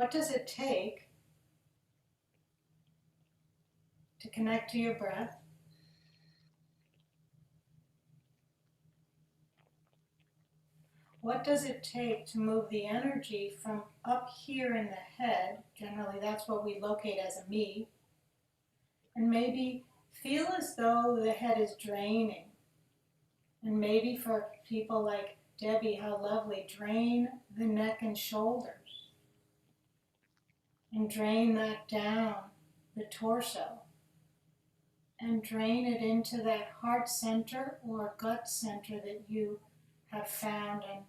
What does it take to connect to your breath? What does it take to move the energy from up here in the head? Generally, that's what we locate as a me. And maybe feel as though the head is draining. And maybe for people like Debbie, how lovely, drain the neck and shoulders. And drain that down the torso. And drain it into that heart center or gut center that you have found and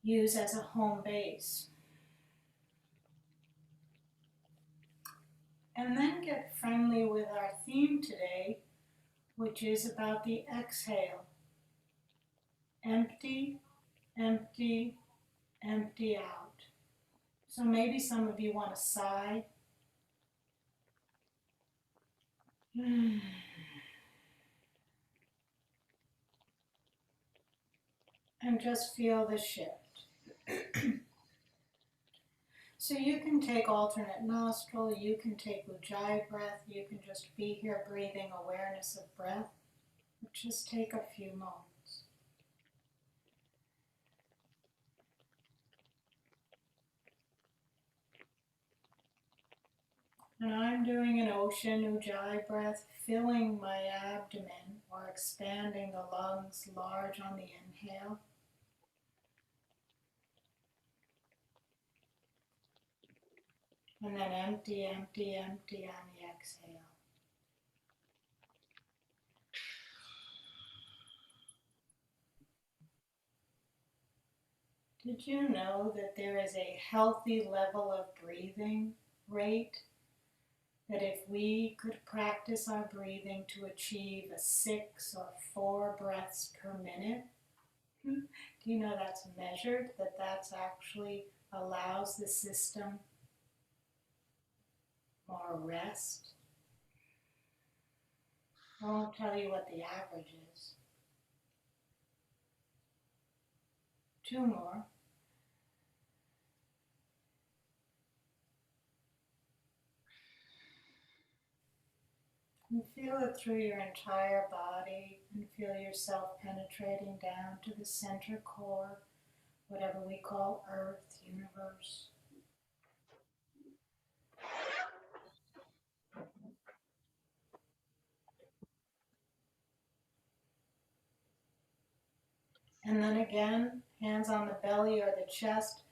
use as a home base. And then get friendly with our theme today, which is about the exhale. Empty, empty, empty out. So maybe some of you want to sigh. And just feel the shift. So you can take alternate nostril, you can take Ujjayi breath, you can just be here breathing awareness of breath. Just take a few moments. And I'm doing an ocean Ujjayi breath, filling my abdomen or expanding the lungs large on the inhale. And then empty, empty, empty on the exhale. Did you know that there is a healthy level of breathing rate? That if we could practice our breathing to achieve a 6 or 4 breaths per minute, do you know that's measured? That's actually allows the system more rest? I won't tell you what the average is. 2 more. And feel it through your entire body and feel yourself penetrating down to the center core, whatever we call Earth, universe. And then again, hands on the belly or the chest.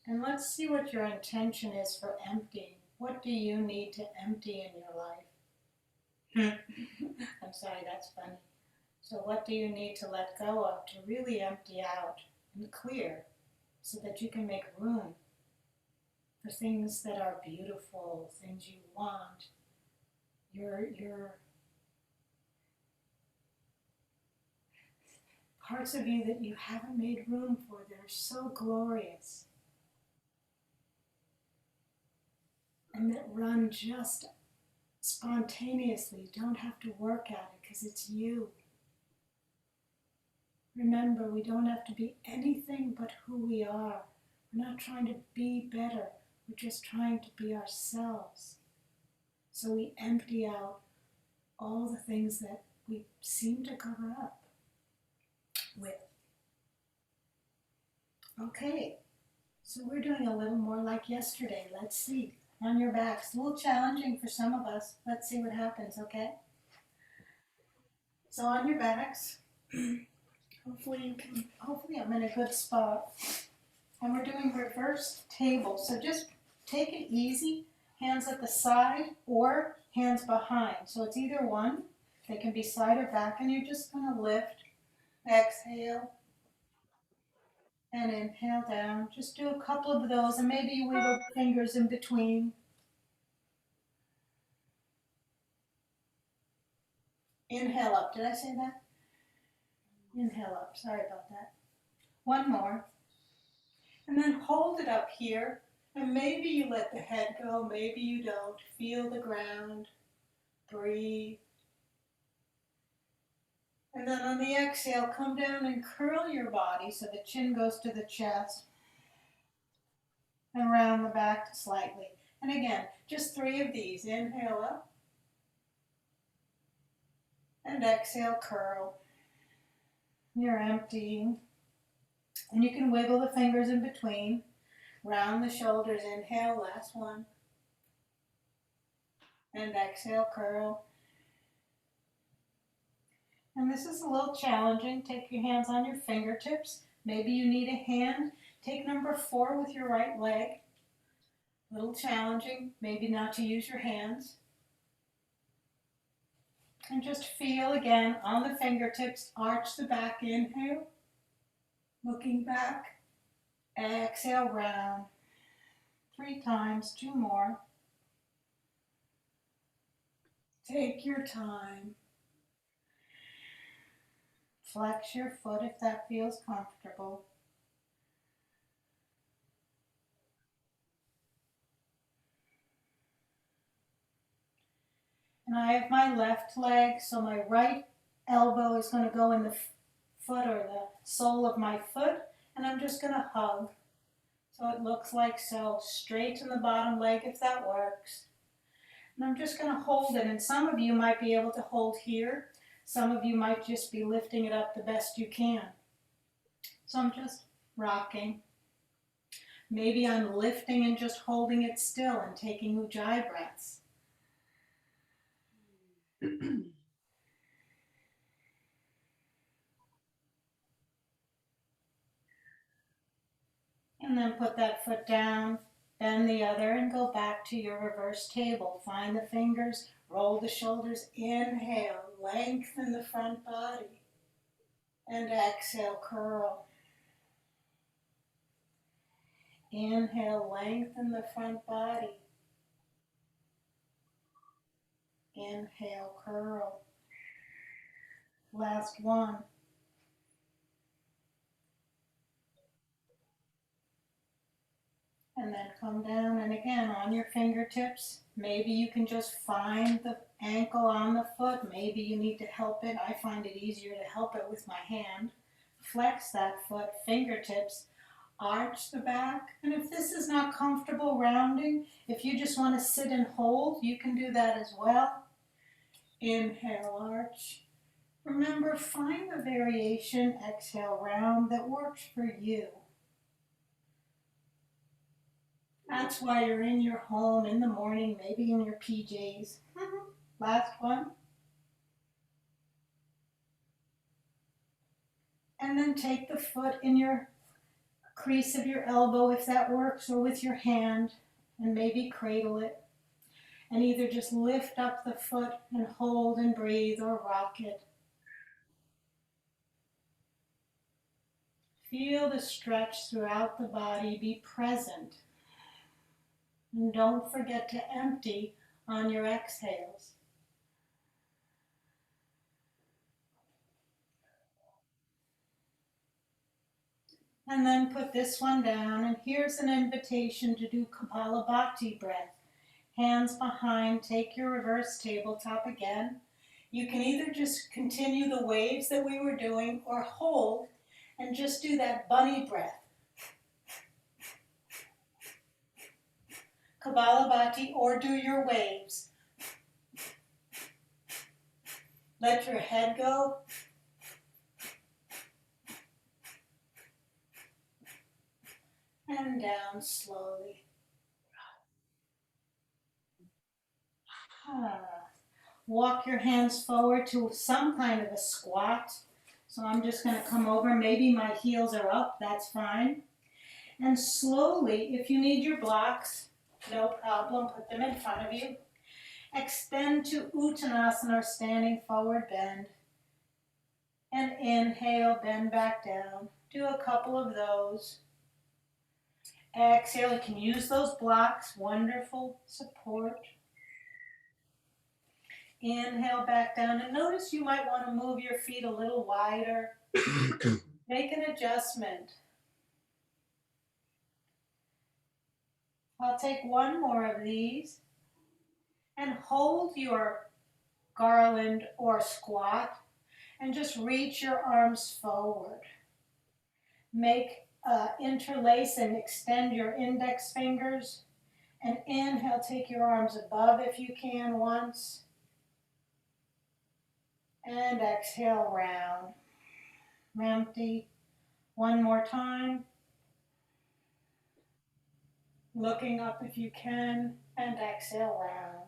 And let's see what your intention is for emptying. What do you need to empty in your life? I'm sorry, that's funny. So what do you need to let go of to really empty out and clear so that you can make room for things that are beautiful, things you want, your parts of you that you haven't made room for that are so glorious and that run just spontaneously. You don't have to work at it because it's you. Remember, we don't have to be anything but who we are. We're not trying to be better. We're just trying to be ourselves. So we empty out all the things that we seem to cover up with. Okay, so we're doing a little more like yesterday. Let's see. On your backs. A little challenging for some of us. Let's see what happens, okay? So on your backs. Hopefully I'm in a good spot. And we're doing reverse table. So just take it easy. Hands at the side or hands behind. So it's either one. They can be side or back. And you're just going to lift, exhale, and inhale down. Just do a couple of those. And maybe you wiggle fingers in between. Inhale up. Did I say that? Inhale up. Sorry about that. One more. And then hold it up here. And maybe you let the head go. Maybe you don't. Feel the ground. Breathe. And then on the exhale, come down and curl your body so the chin goes to the chest. and round the back slightly. And again, just 3 of these. Inhale up and exhale, curl. You're emptying. And you can wiggle the fingers in between. Round the shoulders, inhale, last one. And exhale, curl. And this is a little challenging. Take your hands on your fingertips. Maybe you need a hand. Take number 4 with your right leg. A little challenging, maybe not to use your hands. And just feel again on the fingertips, arch the back, inhale. Looking back, exhale, round. 3 times, 2 more. Take your time. Flex your foot if that feels comfortable. And I have my left leg, so my right elbow is going to go in the foot or the sole of my foot, and I'm just going to hug. So it looks like so. Straighten the bottom leg if that works. And I'm just going to hold it, and some of you might be able to hold here. Some of you might just be lifting it up the best you can. So I'm just rocking. Maybe I'm lifting and just holding it still and taking Ujjayi breaths. And then put that foot down, bend the other, and go back to your reverse table. Find the fingers, roll the shoulders, inhale, lengthen the front body, and exhale, curl. Inhale, lengthen the front body. Inhale, curl. Last one. And then come down, and again on your fingertips. Maybe you can just find the ankle on the foot. Maybe you need to help it. I find it easier to help it with my hand. Flex that foot, fingertips, arch the back. And if this is not comfortable rounding, if you just want to sit and hold, you can do that as well. Inhale, arch. Remember, find the variation, exhale, round that works for you. That's why you're in your home in the morning, maybe in your PJs. Last one. And then take the foot in your crease of your elbow if that works, or with your hand, and maybe cradle it. And either just lift up the foot and hold and breathe, or rock it. Feel the stretch throughout the body. Be present. And don't forget to empty on your exhales. And then put this one down, and here's an invitation to do Kapalabhati breath. Hands behind, take your reverse tabletop again. You can either just continue the waves that we were doing, or hold and just do that bunny breath. Kapalabhati, or do your waves. Let your head go. And down slowly. Walk your hands forward to some kind of a squat. So I'm just going to come over. Maybe my heels are up. That's fine. And slowly, if you need your blocks, no problem. Put them in front of you. Extend to Uttanasana, or standing forward bend. And inhale, bend back down. Do a couple of those. Exhale, you can use those blocks. Wonderful support. Inhale back down, and notice you might want to move your feet a little wider. Make an adjustment. I'll take one more of these, and hold your garland or squat, and just reach your arms forward. Make interlace and extend your index fingers. And inhale, take your arms above if you can once. And exhale, round. Empty. One more time. Looking up if you can, and exhale, round.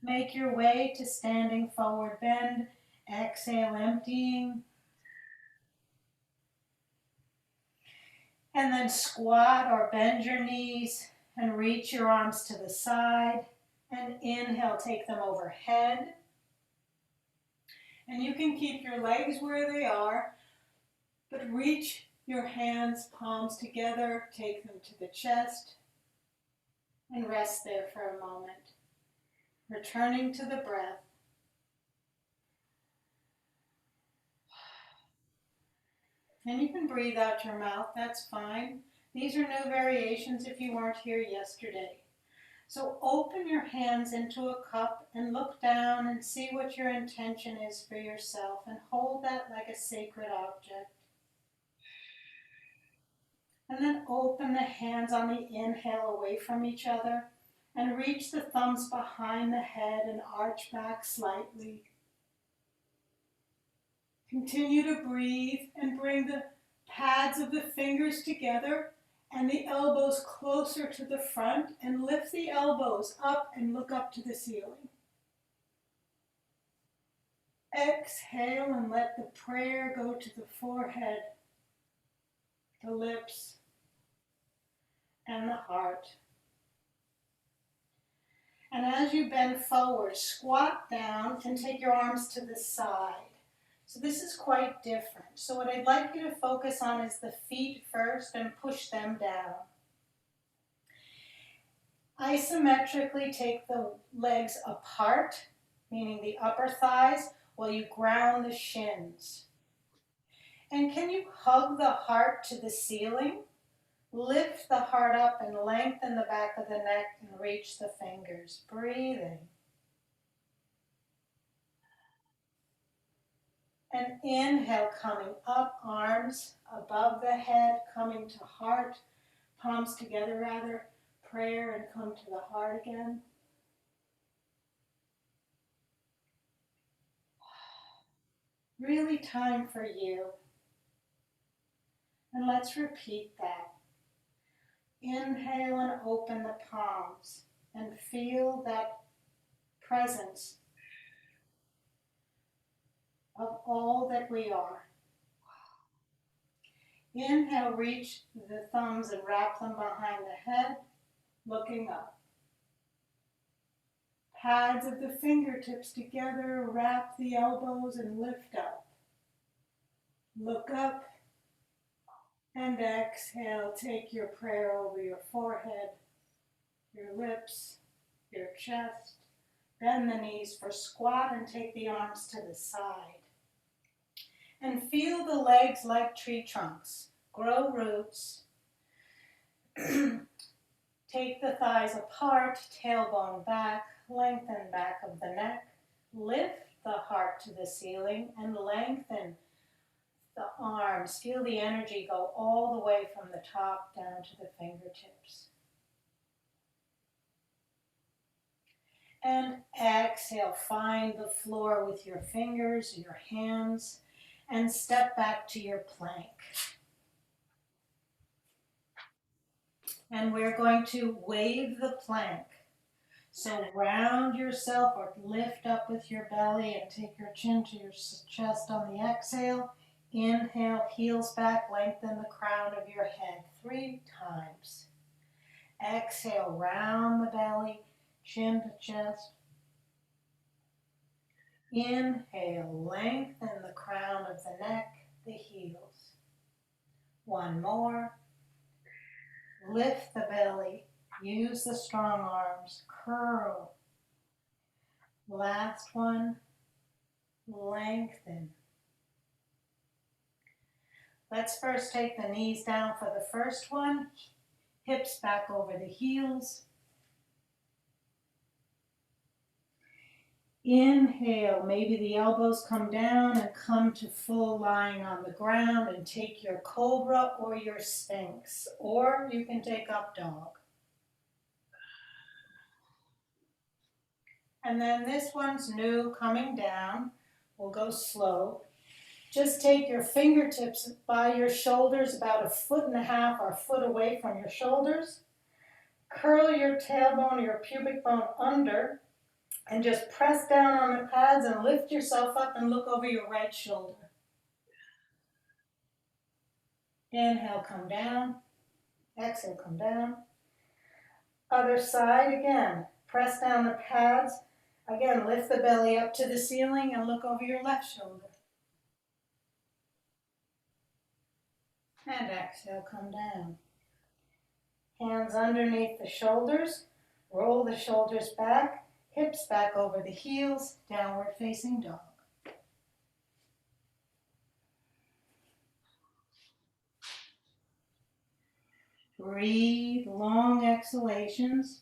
Make your way to standing forward bend. Exhale, emptying. And then squat or bend your knees and reach your arms to the side. And inhale, take them overhead. And you can keep your legs where they are, but reach your hands, palms together, take them to the chest, and rest there for a moment. Returning to the breath. And you can breathe out your mouth, that's fine. These are new variations if you weren't here yesterday. So open your hands into a cup and look down and see what your intention is for yourself and hold that like a sacred object. And then open the hands on the inhale away from each other and reach the thumbs behind the head and arch back slightly. Continue to breathe and bring the pads of the fingers together and the elbows closer to the front, and lift the elbows up and look up to the ceiling. Exhale and let the prayer go to the forehead, the lips, and the heart. And as you bend forward, squat down and take your arms to the side. So this is quite different. So what I'd like you to focus on is the feet first and push them down. Isometrically take the legs apart, meaning the upper thighs, while you ground the shins. And can you hug the heart to the ceiling? Lift the heart up and lengthen the back of the neck and reach the fingers. Breathing. And inhale, coming up, arms above the head, coming to heart, palms together rather, prayer, and come to the heart again. Really time for you. And let's repeat that. Inhale and open the palms and feel that presence of all that we are. Inhale, reach the thumbs and wrap them behind the head, looking up. Pads of the fingertips together, wrap the elbows and lift up. Look up and exhale. Take your prayer over your forehead, your lips, your chest. Bend the knees for squat and take the arms to the side. And feel the legs like tree trunks. Grow roots. Take the thighs apart, tailbone back, lengthen back of the neck. Lift the heart to the ceiling and lengthen the arms. Feel the energy go all the way from the top down to the fingertips. And exhale, find the floor with your fingers, your hands, and step back to your plank. And we're going to wave the plank. So round yourself or lift up with your belly and take your chin to your chest on the exhale. Inhale, heels back, lengthen the crown of your head 3 times. Exhale, round the belly, chin to chest. Inhale, lengthen the crown of the neck, the heels. One more. Lift the belly, use the strong arms, curl. Last one, lengthen. Let's first take the knees down for the first one, hips back over the heels. Inhale, maybe the elbows come down and come to full lying on the ground, and take your cobra or your sphinx, or you can take up dog. And then this one's new, coming down. We'll go slow. Just take your fingertips by your shoulders, about 1.5 feet or a foot away from your shoulders. Curl your tailbone or your pubic bone under, and just press down on the pads and lift yourself up and look over your right shoulder. Inhale, come down. Exhale, come down. Other side again. Press down the pads. Again, lift the belly up to the ceiling and look over your left shoulder. And exhale, come down. Hands underneath the shoulders. Roll the shoulders back. Hips back over the heels. Downward facing dog. Breathe long exhalations.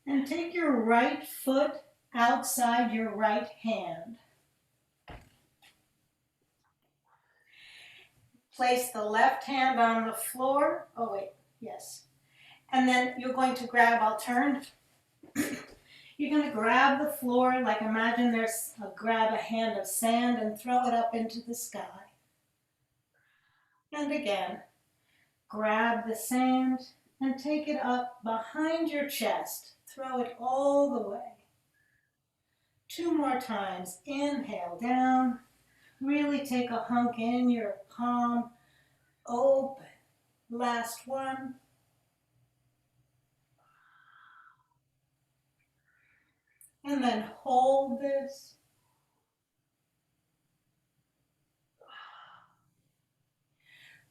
And take your right foot outside your right hand. Place the left hand on the floor. Oh wait, yes. And then you're going to grab, I'll turn. You're going to grab the floor, like imagine grab a hand of sand and throw it up into the sky. And again, grab the sand and take it up behind your chest. Throw it all the way. 2 more times. Inhale down. Really take a hunk in your palm. Open. Last one. And then hold this.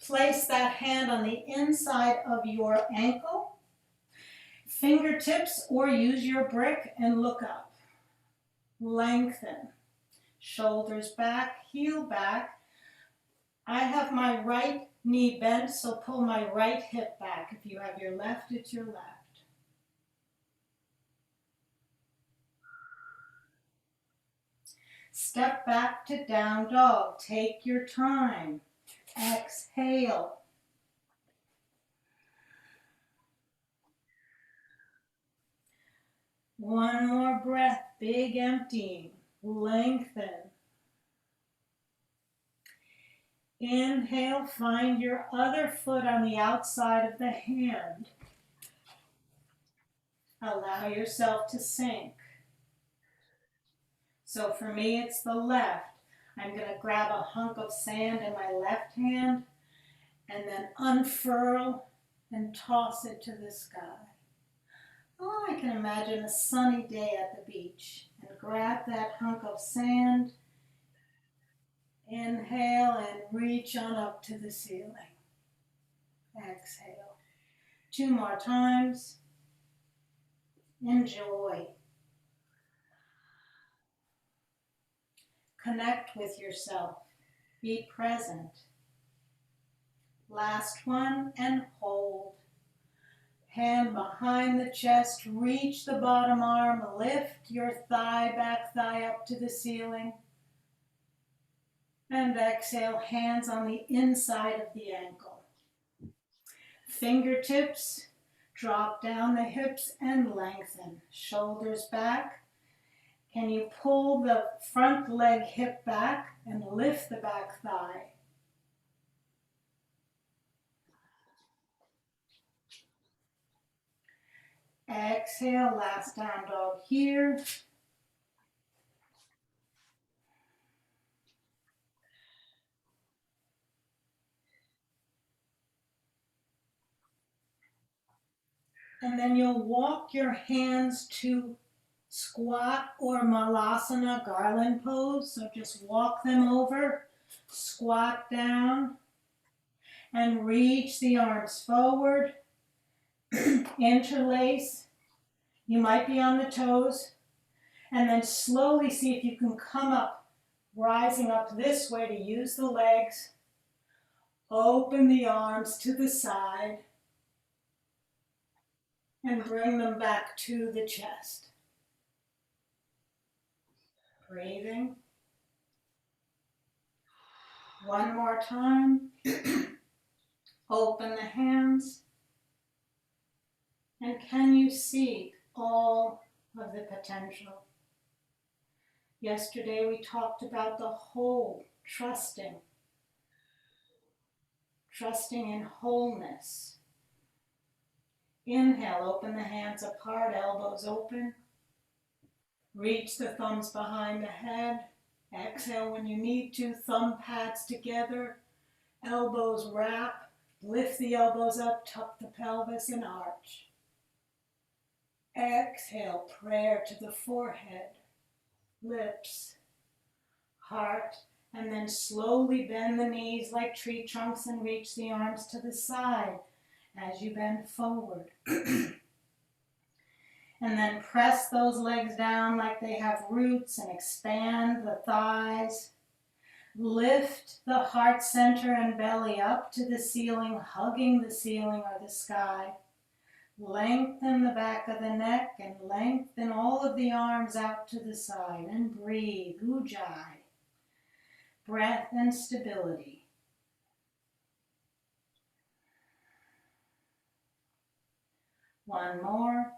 Place that hand on the inside of your ankle. Fingertips, or use your brick and look up. Lengthen. Shoulders back, heel back. I have my right knee bent, so pull my right hip back. If you have your left, it's your left. Step back to down dog. Take your time. Exhale. One more breath, big emptying. Lengthen. Inhale, find your other foot on the outside of the hand. Allow yourself to sink. So for me, it's the left. I'm going to grab a hunk of sand in my left hand and then unfurl and toss it to the sky. Oh, I can imagine a sunny day at the beach, and grab that hunk of sand. Inhale and reach on up to the ceiling. Exhale. 2 more times. Enjoy. Connect with yourself. Be present. Last one, and hold. Hand behind the chest, reach the bottom arm, lift your back thigh up to the ceiling. And exhale, hands on the inside of the ankle. Fingertips, drop down the hips and lengthen. Shoulders back. Can you pull the front leg hip back and lift the back thigh? Exhale, last down dog here. And then you'll walk your hands to squat or malasana, garland pose. So just walk them over, squat down, and reach the arms forward. Interlace. You might be on the toes. And then slowly see if you can come up, rising up this way to use the legs. Open the arms to the side. And bring them back to the chest. Breathing. One more time. Open the hands. And can you see all of the potential? Yesterday we talked about the whole, trusting in wholeness. Inhale, open the hands apart, elbows open. Reach the thumbs behind the head. Exhale when you need to, thumb pads together, elbows wrap. Lift the elbows up, tuck the pelvis and arch. Exhale, prayer to the forehead, lips, heart, and then slowly bend the knees like tree trunks and reach the arms to the side as you bend forward. And then press those legs down like they have roots and expand the thighs. Lift the heart center and belly up to the ceiling, hugging the ceiling or the sky. Lengthen the back of the neck and lengthen all of the arms out to the side and breathe, Ujjayi. Breath and stability. One more.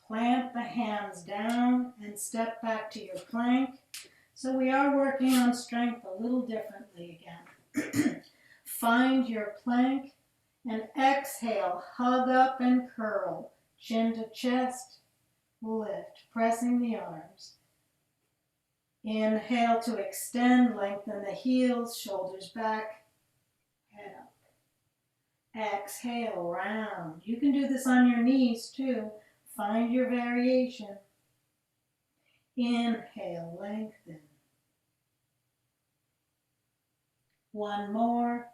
Plant the hands down and step back to your plank. So we are working on strength a little differently again. Find your plank and exhale, hug up and curl, chin to chest, lift, pressing the arms. Inhale to extend, lengthen the heels, shoulders back, head up. Exhale, round. You can do this on your knees too. Find your variation. Inhale, lengthen. One more.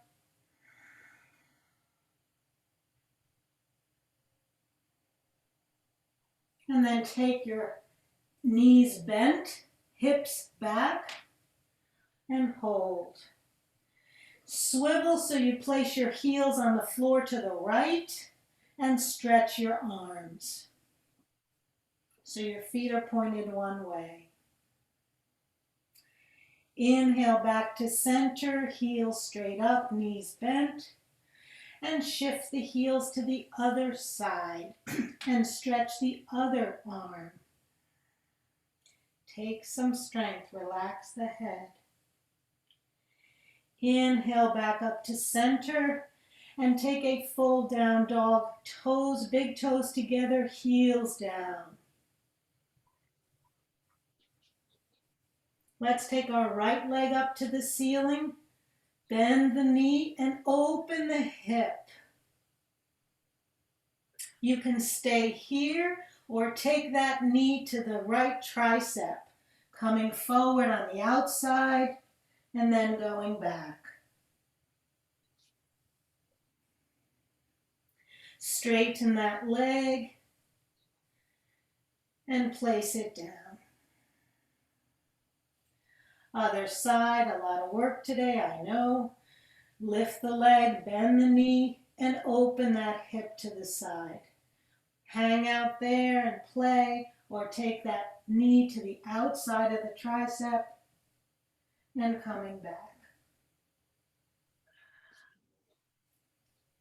And then take your knees bent, hips back, and hold. Swivel so you place your heels on the floor to the right and stretch your arms. So your feet are pointed one way. Inhale back to center, heels straight up, knees bent. And shift the heels to the other side and stretch the other arm. Take some strength, relax the head. Inhale back up to center and take a full down dog. Toes, big toes together, heels down. Let's take our right leg up to the ceiling. Bend the knee and open the hip. You can stay here or take that knee to the right tricep, coming forward on the outside and then going back. Straighten that leg and place it down. Other side, a lot of work today, I know. Lift the leg, bend the knee, and open that hip to the side. Hang out there and play, or take that knee to the outside of the tricep and coming back.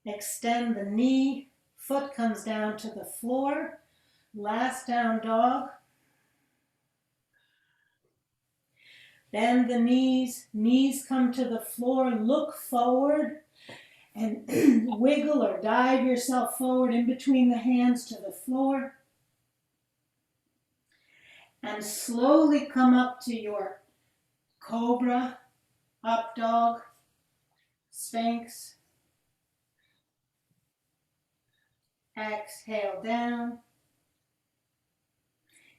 Extend the knee, foot comes down to the floor. Last down dog. Bend the knees, knees come to the floor, look forward and wiggle or dive yourself forward in between the hands to the floor. And slowly come up to your cobra, up dog, sphinx. Exhale down.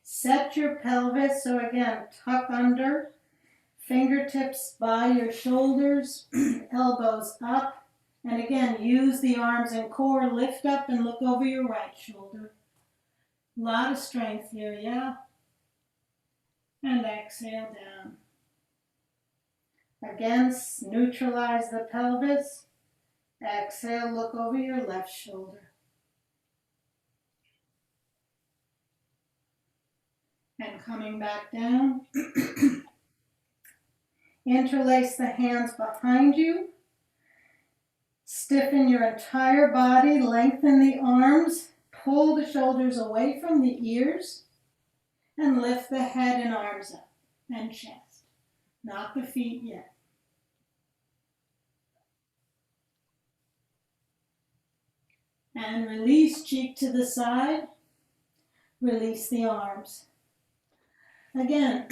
Set your pelvis, so again, tuck under, fingertips by your shoulders, elbows up. And again, use the arms and core, lift up and look over your right shoulder. A lot of strength here, yeah? And exhale down. Again, neutralize the pelvis. Exhale, look over your left shoulder. And coming back down, interlace the hands behind you. Stiffen your entire body, lengthen the arms, pull the shoulders away from the ears, and lift the head and arms up and chest. Not the feet yet. And release, cheek to the side. Release the arms. Again,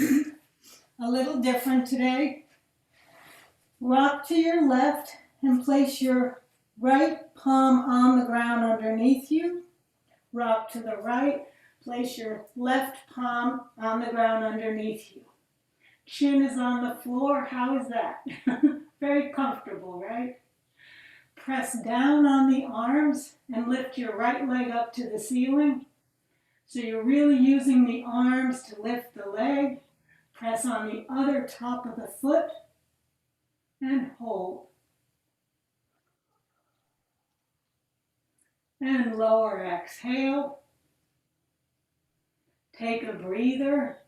a little different today. Rock to your left and place your right palm on the ground underneath you. Rock to the right, place your left palm on the ground underneath you. Chin is on the floor. How is that? Very comfortable, right? Press down on the arms and lift your right leg up to the ceiling. So you're really using the arms to lift the leg. Press on the other top of the foot and hold. And lower, exhale. Take a breather.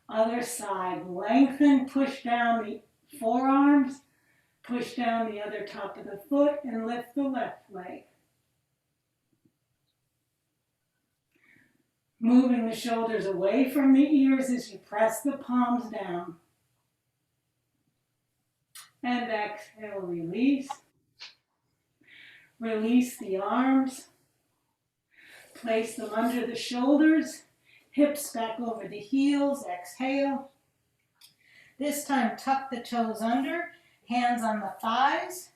Other side, lengthen, push down the forearms, push down the other top of the foot, and lift the left leg. Moving the shoulders away from the ears as you press the palms down. And exhale, release. Release the arms. Place them under the shoulders. Hips back over the heels. Exhale. This time, tuck the toes under. Hands on the thighs.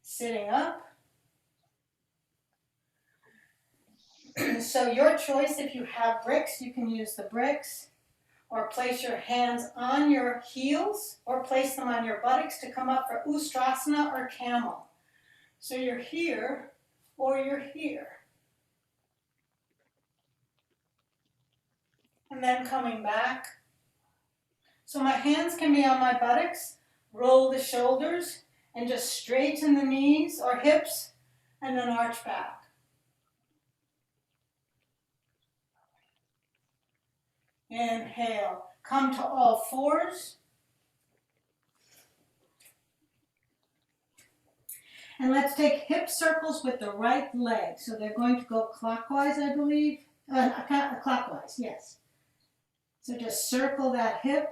Sitting up. So your choice, if you have bricks, you can use the bricks. Or place your hands on your heels. Or place them on your buttocks to come up for Ustrasana or camel. So you're here or you're here. And then coming back. So my hands can be on my buttocks, roll the shoulders, and just straighten the knees or hips, and then arch back. Inhale, come to all fours. And let's take hip circles with the right leg. So they're going to go clockwise, I believe. Clockwise, yes. So just circle that hip.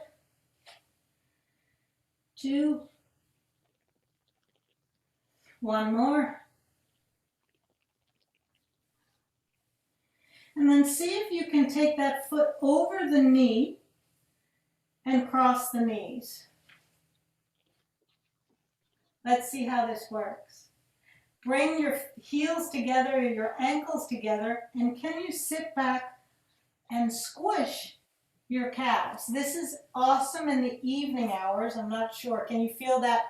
2. 1 more. And then see if you can take that foot over the knee and cross the knees. Let's see how this works. Bring your heels together, your ankles together, and can you sit back and squish your calves? This is awesome in the evening hours. I'm not sure. Can you feel that?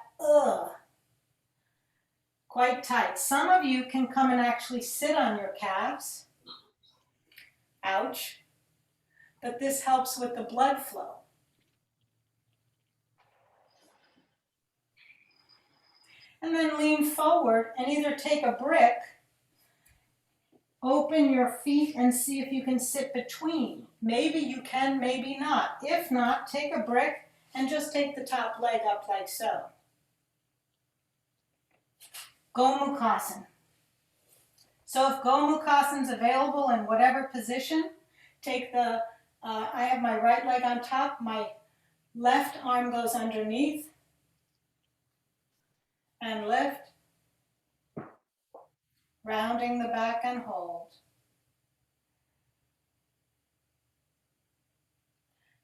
Quite tight. Some of you can come and actually sit on your calves. Ouch. But this helps with the blood flow. And then lean forward and either take a brick, open your feet and see if you can sit between. Maybe you can, maybe not. If not, take a brick and just take the top leg up like so. Gomukhasana. So if Gomukhasana is available in whatever position, take the, I have my right leg on top, my left arm goes underneath, and lift, rounding the back and hold.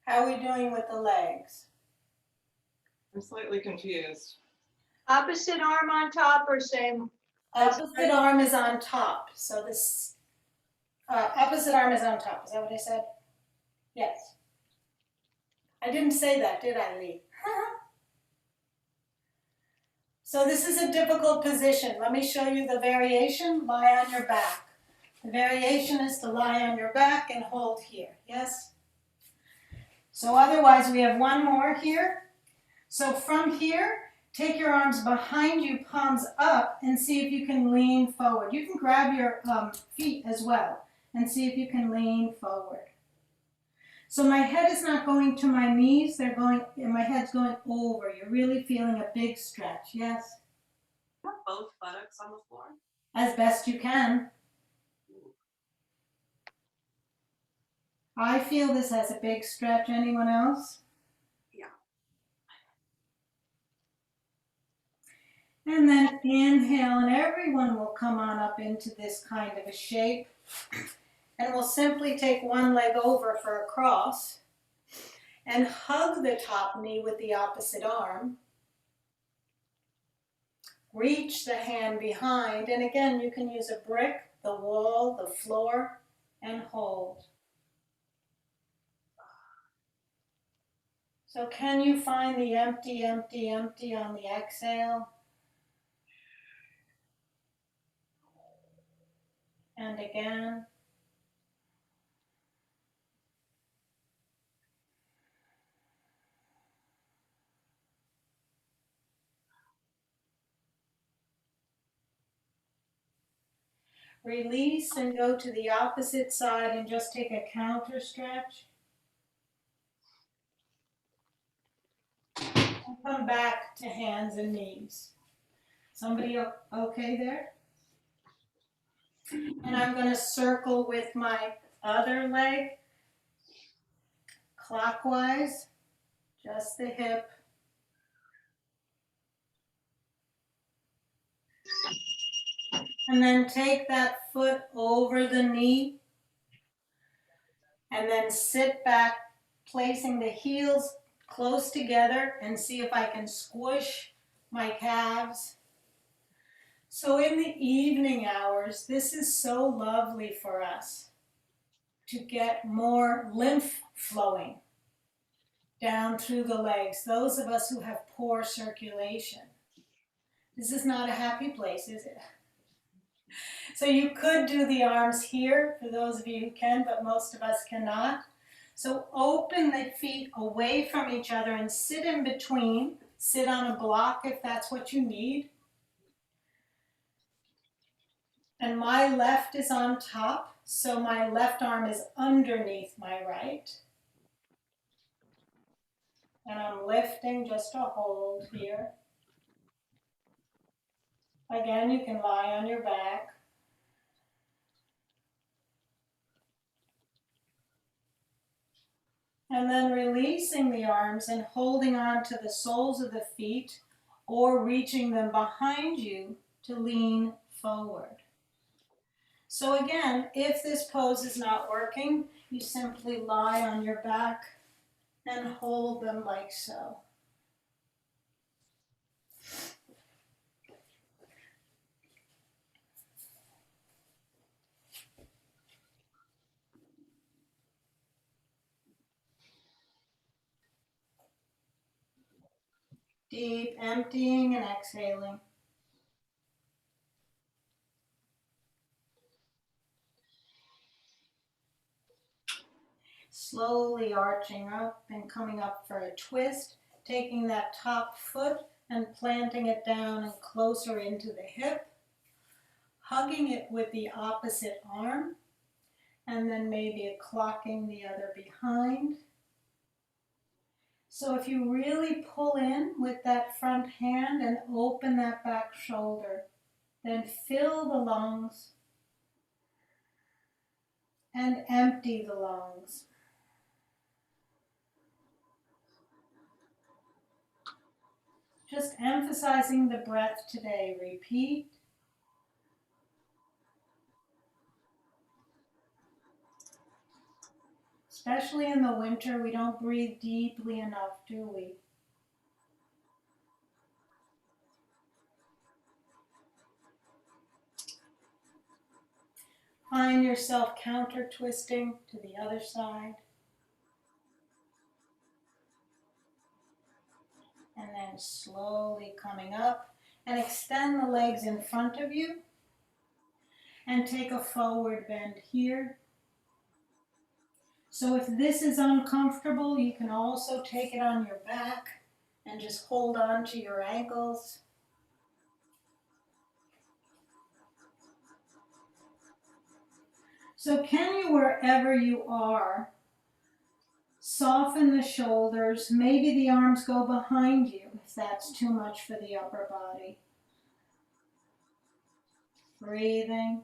How are we doing with the legs? I'm slightly confused. Opposite arm on top or same? Opposite arm is on top. So this opposite arm is on top. Is that what I said? Yes. I didn't say that, did I, Lee? So this is a difficult position. Let me show you the variation. Lie on your back. The variation is to lie on your back and hold here. Yes? So otherwise we have one more here. So from here, Take your arms behind you, palms up, and see if you can lean forward. You can grab your feet as well and see if you can lean forward. So my head is not going to my knees, they're going, and my head's going over. You're really feeling a big stretch, yes? Both buttocks on the floor. As best you can. I feel this as a big stretch. Anyone else? Yeah. And then inhale, and everyone will come on up into this kind of a shape. And we'll simply take one leg over for a cross and hug the top knee with the opposite arm. Reach the hand behind, and again, you can use a brick, the wall, the floor, and hold. So can you find the empty, empty, empty on the exhale? And again. Release and go to the opposite side and just take a counter stretch. And come back to hands and knees. Somebody okay there? And I'm going to circle with my other leg clockwise, just the hip. And then take that foot over the knee. And then sit back, placing the heels close together, and see if I can squish my calves. So in the evening hours, this is so lovely for us to get more lymph flowing down through the legs. Those of us who have poor circulation. This is not a happy place, is it? So you could do the arms here, for those of you who can, but most of us cannot. So open the feet away from each other and sit in between. Sit on a block if that's what you need. And my left is on top, so my left arm is underneath my right. And I'm lifting just to hold here. Again, you can lie on your back. And then releasing the arms and holding on to the soles of the feet or reaching them behind you to lean forward. So again, if this pose is not working, you simply lie on your back and hold them like so. Deep emptying and exhaling. Slowly arching up and coming up for a twist, taking that top foot and planting it down and closer into the hip, hugging it with the opposite arm, and then maybe clocking the other behind. So if you really pull in with that front hand and open that back shoulder, then fill the lungs and empty the lungs. Just emphasizing the breath today. Repeat. Especially in the winter, we don't breathe deeply enough, do we? Find yourself counter twisting to the other side. And then slowly coming up and extend the legs in front of you and take a forward bend here. So if this is uncomfortable, you can also take it on your back And just hold on to your ankles. So can you, wherever you are, soften the shoulders, maybe the arms go behind you if that's too much for the upper body. Breathing,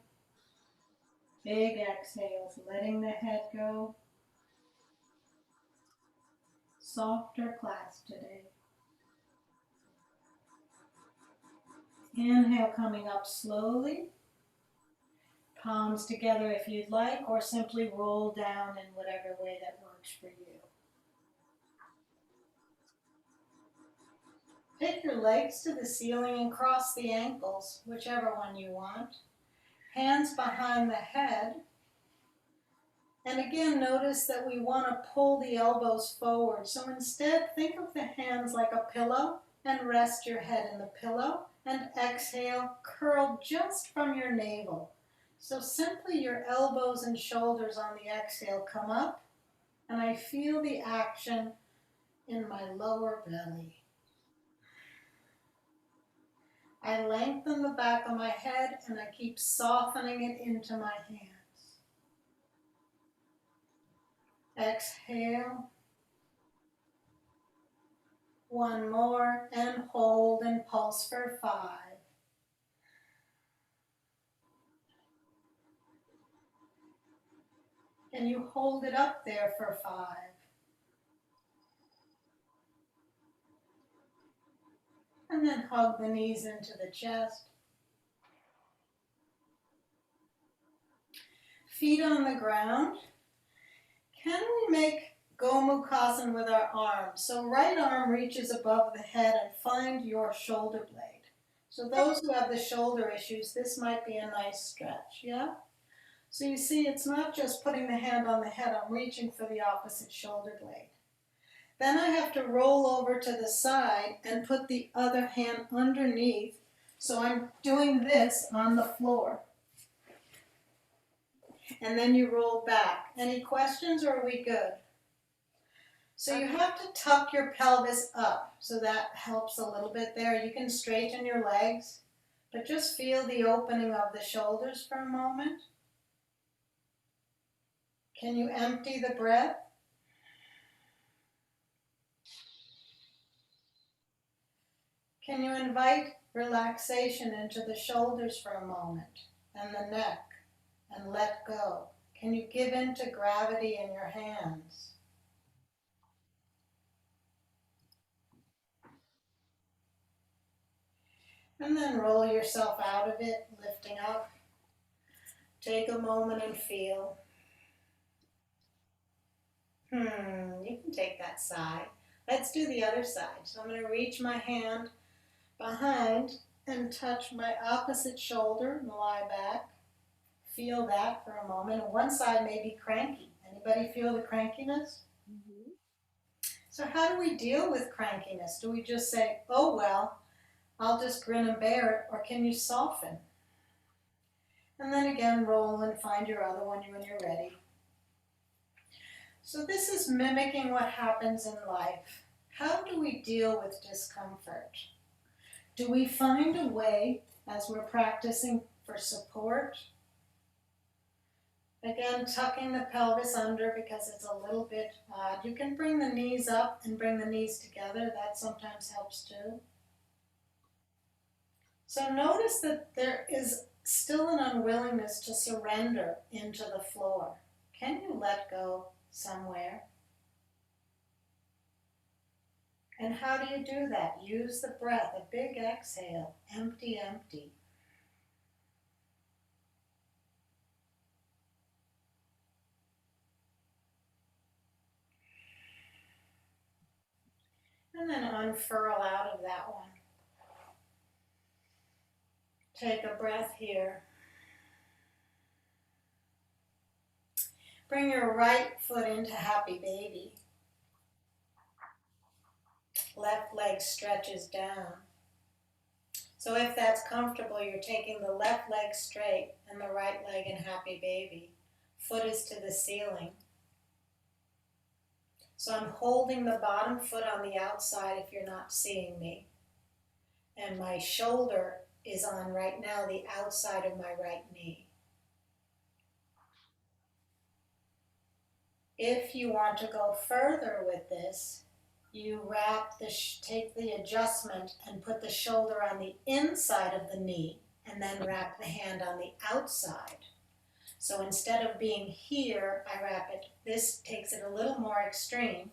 big exhales, letting the head go. Softer class today. Inhale, coming up slowly. Palms together if you'd like, or simply roll down in whatever way that works for you. Take your legs to the ceiling and cross the ankles, whichever one you want. Hands behind the head. And again, notice that we want to pull the elbows forward. So instead, think of the hands like a pillow and rest your head in the pillow. And exhale, curl just from your navel. So simply your elbows and shoulders on the exhale come up. And I feel the action in my lower belly. I lengthen the back of my head and I keep softening it into my hands. Exhale. One more, and hold and pulse for 5. And you hold it up there for 5. And then hug the knees into the chest. Feet on the ground. Can we make Gomukhsan with our arms? So right arm reaches above the head and find your shoulder blade. So those who have the shoulder issues, this might be a nice stretch, yeah? So you see, it's not just putting the hand on the head, I'm reaching for the opposite shoulder blade. Then I have to roll over to the side and put the other hand underneath. So I'm doing this on the floor. And then you roll back. Any questions, or are we good? So you have to tuck your pelvis up, so that helps a little bit there. You can straighten your legs, but just feel the opening of the shoulders for a moment. Can you empty the breath? Can you invite relaxation into the shoulders for a moment, and the neck, and let go? Can you give in to gravity in your hands? And then roll yourself out of it, lifting up. Take a moment and feel. You can take that side. Let's do the other side. So I'm going to reach my hand behind and touch my opposite shoulder and lie back. Feel that for a moment. And one side may be cranky. Anybody feel the crankiness? Mm-hmm. So how do we deal with crankiness? Do we just say, oh well, I'll just grin and bear it, or can you soften? And then again, roll and find your other one when you're ready. So this is mimicking what happens in life. How do we deal with discomfort? Do we find a way, as we're practicing, for support? Again, tucking the pelvis under because it's a little bit odd. You can bring the knees up and bring the knees together. That sometimes helps too. So notice that there is still an unwillingness to surrender into the floor. Can you let go somewhere? And how do you do that? Use the breath, a big exhale, empty, empty. And then unfurl out of that one. Take a breath here. Bring your right foot into happy baby. Left leg stretches down. So if that's comfortable, you're taking the left leg straight and the right leg in happy baby. Foot is to the ceiling. So I'm holding the bottom foot on the outside if you're not seeing me. And my shoulder is on right now the outside of my right knee. If you want to go further with this, you take the adjustment and put the shoulder on the inside of the knee and then wrap the hand on the outside. So instead of being here, I wrap it. This takes it a little more extreme.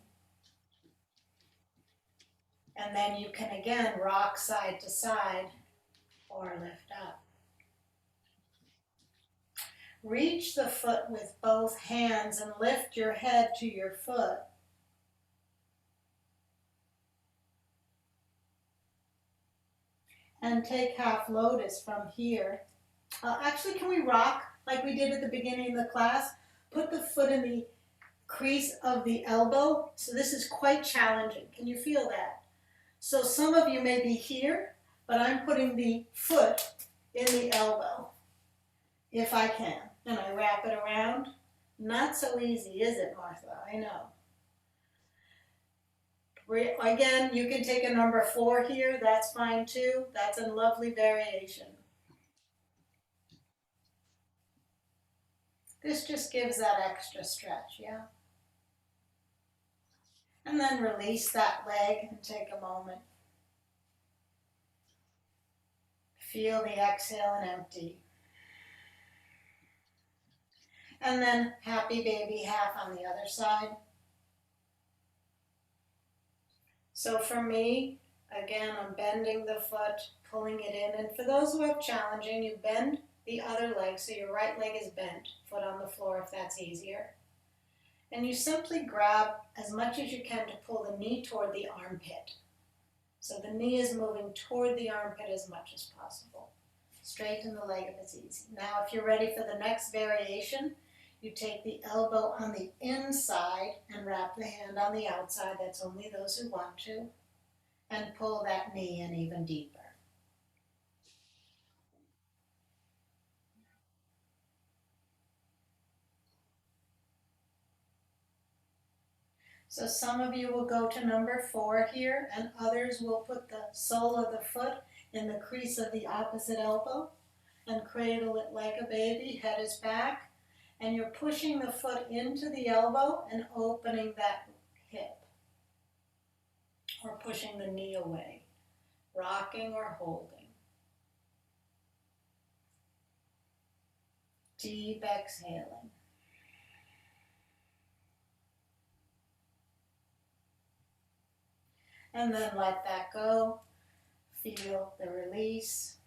And then you can again rock side to side or lift up. Reach the foot with both hands and lift your head to your foot. And take half lotus from here. Actually, can we rock like we did at the beginning of the class? Put the foot in the crease of the elbow. So this is quite challenging. Can you feel that? So some of you may be here, but I'm putting the foot in the elbow, if I can. And I wrap it around. Not so easy, is it, Martha? I know. Again, you can take a number 4 here. That's fine too. That's a lovely variation. This just gives that extra stretch, yeah? And then release that leg and take a moment. Feel the exhale and empty. And then happy baby half on the other side. So for me, again, I'm bending the foot, pulling it in. And for those who have challenging, you bend the other leg so your right leg is bent, foot on the floor if that's easier. And you simply grab as much as you can to pull the knee toward the armpit. So the knee is moving toward the armpit as much as possible. Straighten the leg if it's easy. Now if you're ready for the next variation, you take the elbow on the inside and wrap the hand on the outside. That's only those who want to. And pull that knee in even deeper. So some of you will go to number 4 here, and others will put the sole of the foot in the crease of the opposite elbow and cradle it like a baby. Head is back. And you're pushing the foot into the elbow and opening that hip. Or pushing the knee away. Rocking or holding. Deep exhaling. And then let that go. Feel the release.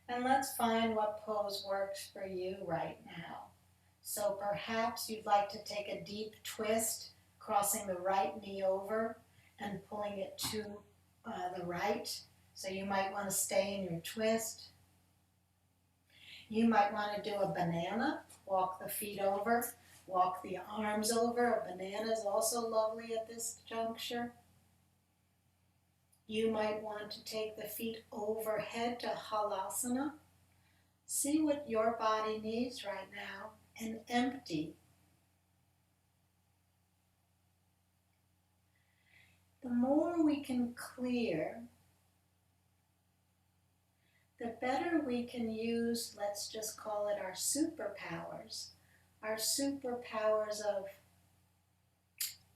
And let's find what pose works for you right now. So perhaps you'd like to take a deep twist, crossing the right knee over and pulling it to the right. So you might want to stay in your twist. You might want to do a banana, walk the feet over, walk the arms over. A banana is also lovely at this juncture. You might want to take the feet overhead to Halasana. See what your body needs right now and empty. The more we can clear, the better we can use, let's just call it our superpowers of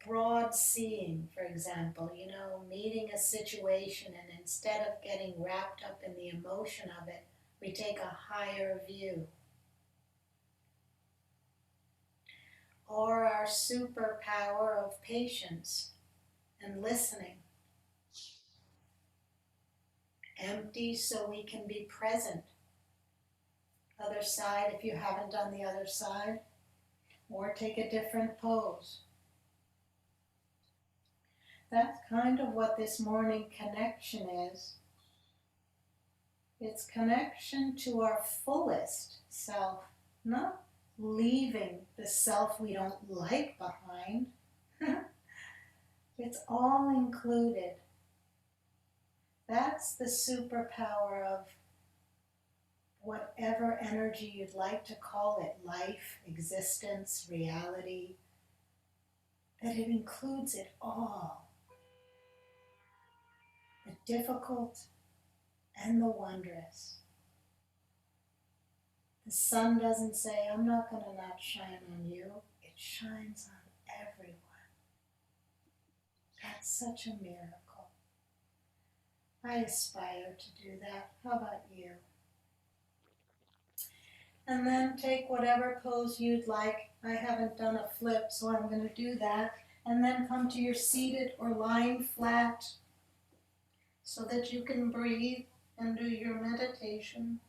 broad seeing, for example, meeting a situation, and instead of getting wrapped up in the emotion of it, we take a higher view. Or our superpower of patience and listening. Empty so we can be present. Other side, if you haven't done the other side, or take a different pose. That's kind of what this morning connection is. It's connection to our fullest self, not leaving the self we don't like behind. It's all included. That's the superpower of whatever energy you'd like to call it, life, existence, reality, that it includes it all. The difficult and the wondrous. The sun doesn't say, I'm not going to not shine on you. It shines on everyone. That's such a miracle. I aspire to do that. How about you? And then take whatever pose you'd like. I haven't done a flip, so I'm going to do that. And then come to your seated or lying flat so that you can breathe and do your meditation.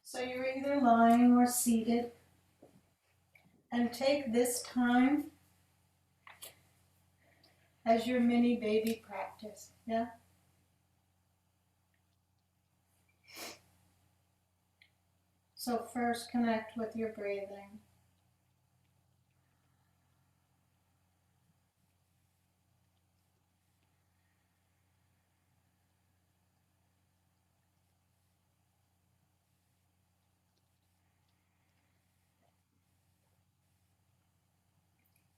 So you're either lying or seated. And take this time as your mini baby practice. Yeah? So first connect with your breathing.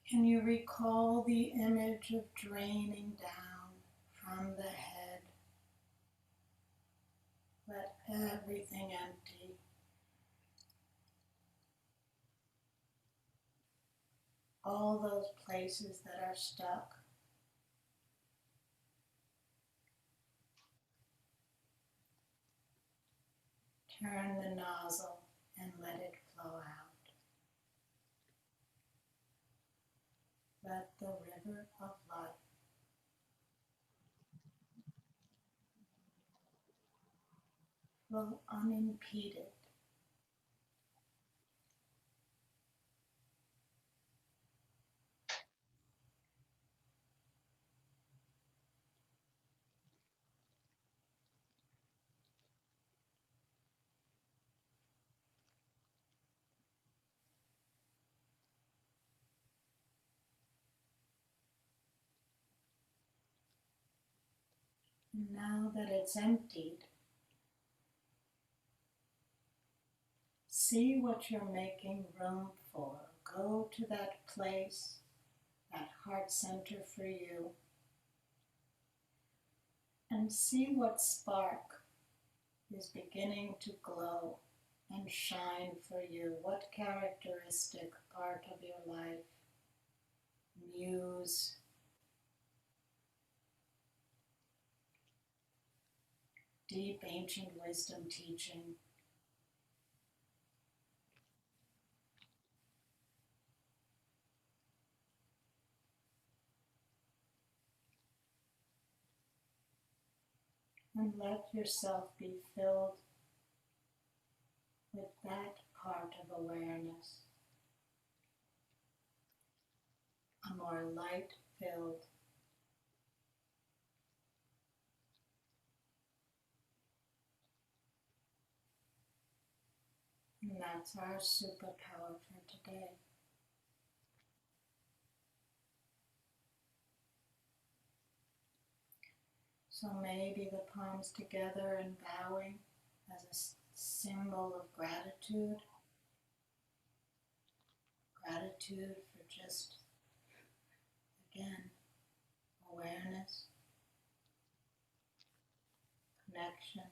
Can you recall the image of draining down from the head? Let everything empty. All those places that are stuck. Turn the nozzle and let it flow out. Let the river of life flow unimpeded. And now that it's emptied, see what you're making room for. Go to that place, that heart center for you, and see what spark is beginning to glow and shine for you. What characteristic part of your life, muse, deep ancient wisdom teaching, and let yourself be filled with that part of awareness, a more light-filled, and that's our superpower for today. So maybe the palms together and bowing as a symbol of gratitude. Gratitude for just, again, awareness, connection.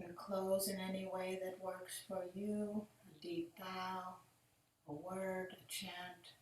And close in any way that works for you. A deep bow, a word, a chant.